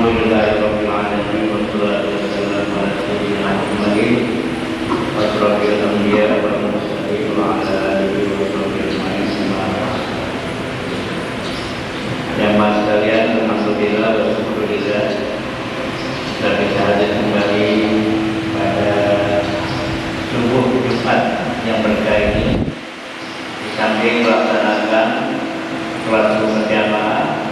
Alhamdulillahirabbil alamin wassalatu wassalamu ala sayyidina Muhammadin wa asyrafil anbiya wal mursalin wa ala alihi wa sahbihi ajma'in. Jamaah sekalian, alhamdulillah wa syukurillah kita bisa hadir kembali pada subuh Jumat yang berkah ini. Di samping melaksanakan sholat subuh berjamaah,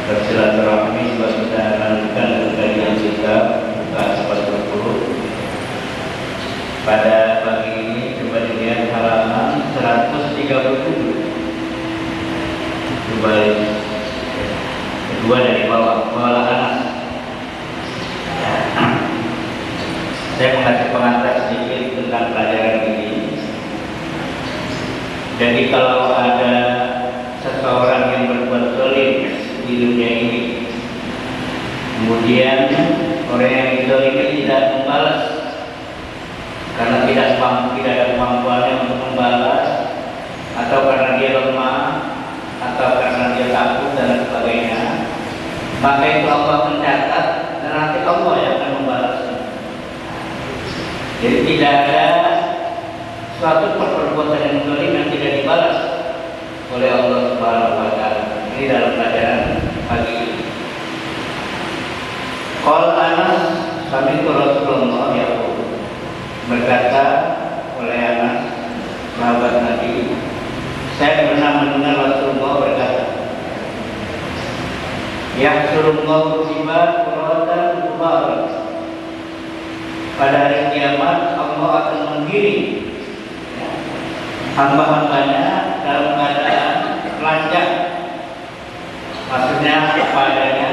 bersilaturahmi juga sudah lanjutkan kajian kita buka 40. Pada pagi ini coba dilihat halaman 137. Coba kedua dari bawah Anas. Ya. Saya mengasih pengantar sedikit tentang pelajaran ini. Jadi kalau ada seseorang yang berbuat zalim di dunia ini, kemudian orang yang dizalimi tidak membalas karena tidak ada kemampuannya untuk membalas, atau karena dia lemah, atau karena dia takut dan sebagainya, maka itu Allah mencatat dan nanti Allah yang akan membalasnya. Jadi tidak ada suatu perbuatan yang zalim yang tidak dibalas oleh Allah Subhanahu wa taala. Ini dalam pelajaran pagi ini. Qala Anas sami'tu Rasulullah yaqul, berkata oleh Anas sahabat Nabi, saya pernah mendengar Rasulullah berkata, yahsurullahu ibad quratan mubarak, pada hari kiamat Allah akan menggiring hamba-hambanya dalam keadaan telanjang, maksudnya apa adanya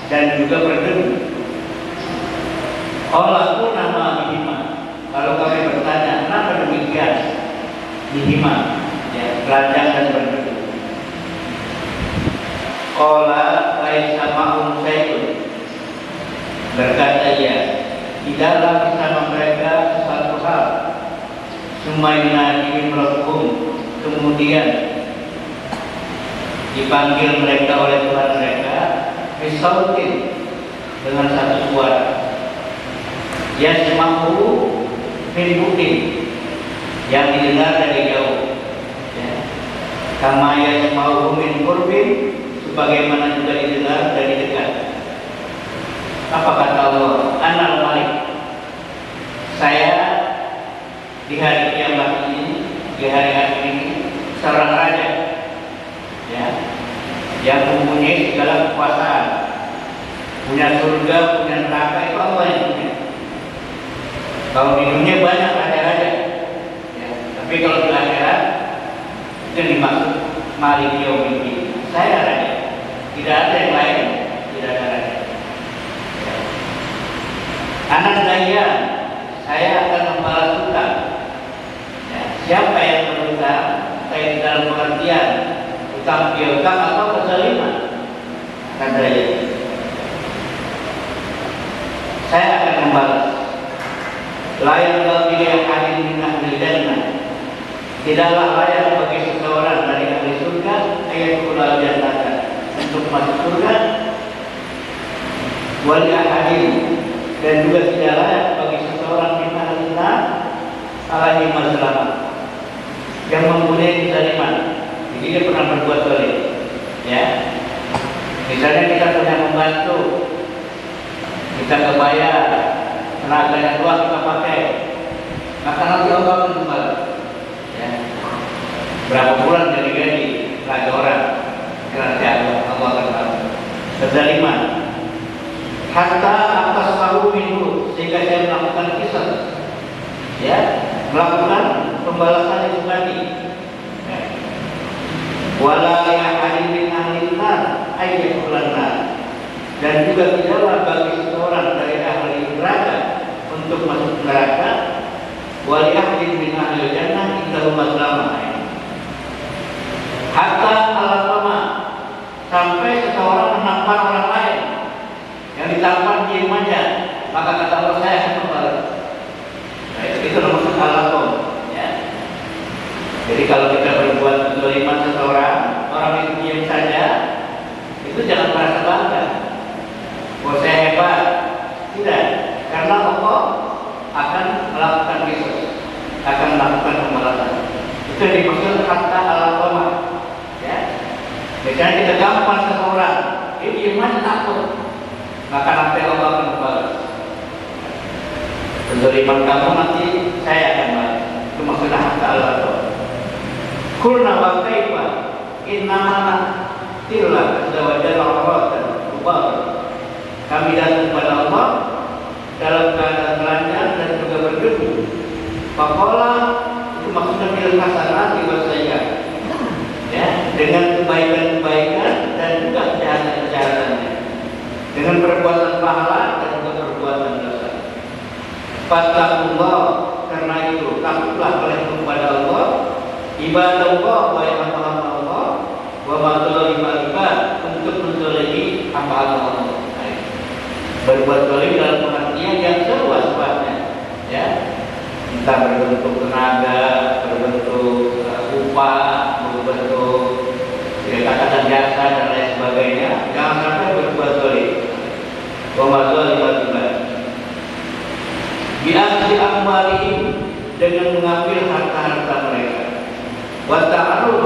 dan juga berdebu. Allah pun nama bihima. Kalau kami bertanya kenapa demikian, bihima, ya, telanjang dan berdebu. Qala laisa ma'hum syai'un, berkata ia, tidaklah bersama mereka sesuatu hal. Sumainadihim rabbuhum, kemudian dipanggil mereka oleh Tuhan mereka bisautin, dengan satu suara, yasma'u min bu'in, yang didengar dari jauh, ya. Kama yasma'u min qurbin, sebagaimana juga didengar dari dekat. Apa kata Allah? Anal Malik, saya di hari kiamat ini, di hari akhir ini, seorang raja, ya, yang mempunyai segala kekuasaan, punya surga, punya neraka, itu Allah yang punya. Kalau di dunia banyak raja-raja, ya, tapi kalau di akhirat itu dimaksud Malik Yaumiddin, saya raja, tidak ada yang lain, tidak ada raja. Ya. Anak saya akan membalas hutang. Ya, siapa yang berhutang, baik dalam pengertian hutang piutang atau kezaliman, kata dia, saya akan membalas. Layak bagi ahli min ahli jannah, tidaklah layak bagi seseorang dari ahli surga ayat kulal jannah, untuk masuk surga, wali ahli, dan juga tidak layak bagi seseorang min ahli alaihi masalah, yang mempunyai kezaliman. Jadi dia pernah berbuat zalim, ya. Misalnya kita punya membantu, kita kebayar, tenaga yang luas kita pakai, maka nanti Allah akan kembali, ya. Berapa bulan dari gaji tenaga orang, nanti Allah akan kembali. Kezaliman, hatta atas tahu minggu, sehingga saya melakukan kisah, ya, melakukan pembalasan itu tadi. Wala ya'alim min ahli nar ayyakulan nar, dan juga tidaklah bagi seseorang dari ahli neraka untuk masuk neraka, wali ahli min ahli jannah indahu maslama, hatta alatama, sampai seseorang menampar orang lain, yang ditampar diam aja, maka kata Allah, saya akan membalas. Nah, itu maksud alatom, ya. Jadi kalau kita berbuat kezaliman seseorang, orang itu diam saja, itu jangan merasa bangga. Oh, Misalnya kita gampang seseorang, dia diam aja takut, maka nanti Allah akan membalas. Kezaliman kamu nanti saya akan balas. Itu maksudnya hak Allah. Kulna wa kaifa innama tillah azza wa kami datang kepada Allah dalam keadaan telanjang dan juga berdebu. Pakola itu maksudnya bil hasanat saja, ya, dengan kebaikan-kebaikan dan juga kejahatan-kejahatannya, dengan perbuatan pahala dan juga perbuatan dosa. Fattaqullah, karena itu takutlah oleh kepada Allah, ibadah Allah wa hamba Allah, wa ma ibad untuk menzalimi hamba Allah. Berbuat zalim dalam pengertian yang seluas-luasnya, ya, entah berbentuk tenaga, berbentuk upah, berbentuk katakan jasa dan lain sebagainya. Jangan sampai berbuat zalim. Wa ma zalima bi'akhdi amwalihim, dengan mengambil harta-harta mereka. Wa ta'arrud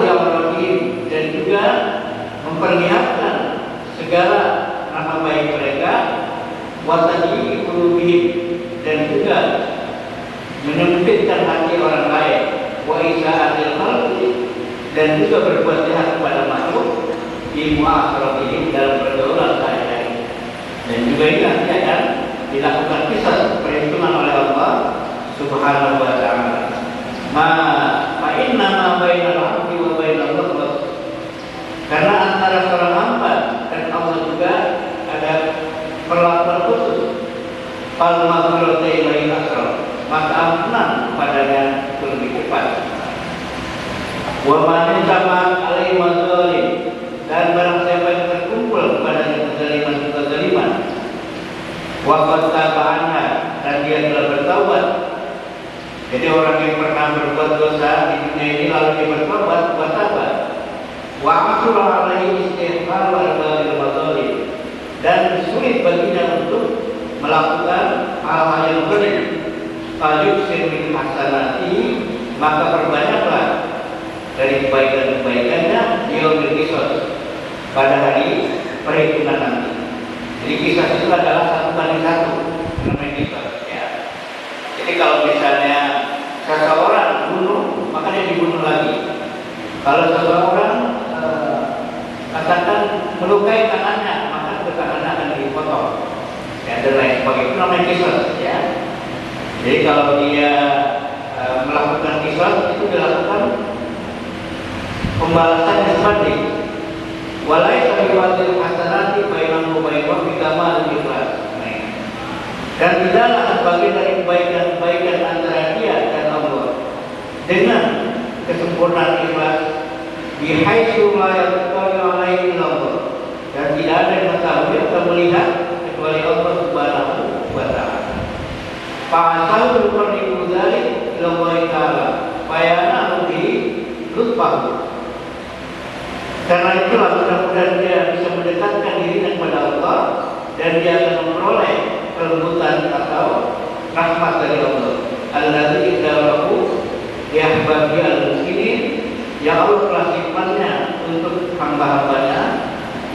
li dan juga memperlihatkan segala nama baik mereka. Wasadi qulubihim, dan juga menyempitkan hati orang lain. Wa isa'atil khalqi, dan juga berbuat jahat kepada makhluk. Di mu'asharatihim, dalam pergaulan sehari-hari. Dan juga ini nanti akan dilakukan kisah perhitungan oleh Allah Subhanahu wa ta'ala. Ma inna ma bainal 'abdi wa bainal Allah, karena antara seorang hamba dan Allah juga ada perlakuan khusus. Fal maghfiratu ilaihi asra, maka ampunan kepadanya itu lebih cepat. Wa man sama alaihi mazalim, dan barang siapa yang terkumpul kepadanya kezaliman, wa qad taba'ana, dan dia telah bertaubat. Jadi orang yang pernah berbuat dosa di dunia ini lalu dia bertaubat, bersabar. Wa asra alaihi istighfar wa al mazalim, dan sulit baginya untuk melakukan hal-hal yang benar. Falyuksir min hasanati, maka perbanyaklah dari kebaikan-kebaikannya yaumil qisas, pada hari perhitungan nanti. Jadi kisah itu adalah satu banding satu, namanya kisah, ya. Jadi kalau misalnya seseorang bunuh, maka dia dibunuh lagi. Kalau seseorang katakan melukai tangannya, tangannya akan dipotong, ya, dan lain sebagainya. Itu namanya kisah, ya. Jadi kalau dia melakukan kisah, itu dilakukan pembalasan yang sebanding. Walai sabiwatil hasanati bainahu wa bainahu bikama al-ikhlas. Dan tidaklah sebagian dari kebaikan-kebaikan antara dia dan Allah dengan kesempurnaan ikhlas, bihaitsu la yaqtalu alaihi Allah, dan tidak ada yang mengetahui atau melihat kecuali Allah Subhanahu wa ta'ala. Fa'asal yuqarribu dzalik ila Allah ta'ala fayanahu bi lutfahu. Karena itulah mudah-mudahan dia bisa mendekatkan dirinya kepada Allah, dan dia akan memperoleh kelembutan atau rahmat dari Allah. Allazi idzalahu yahbabi al-muslimin, yang Allah telah simpannya untuk hamba-hambanya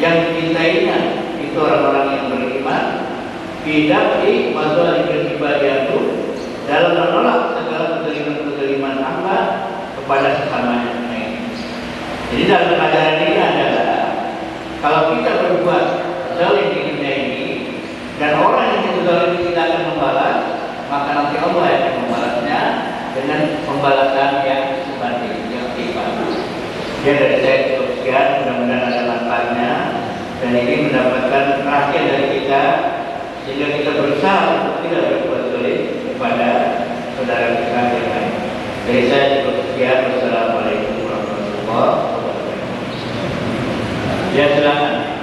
yang dicintainya, itu orang-orang yang beriman. Bid'ati mazalimil ibadatu, dalam menolak segala kezaliman hamba kepada sesamanya. Jadi dalam ajaran ini adalah kalau kita berbuat zalim di dunia ini dan orang yang kita zalim tidak akan membalas, maka nanti Allah akan membalasnya dengan pembalasan yang sebanding, yang timpang. Ya, dari saya cukup sekian, mudah-mudahan ada manfaatnya, dan ini mendapatkan perhatian dari kita sehingga kita berusaha untuk tidak berbuat zalim kepada saudara kita yang lain. Dari saya cukup sekian. Wassalamualaikum warahmatullahi wabarakatuh. Ya, silakan.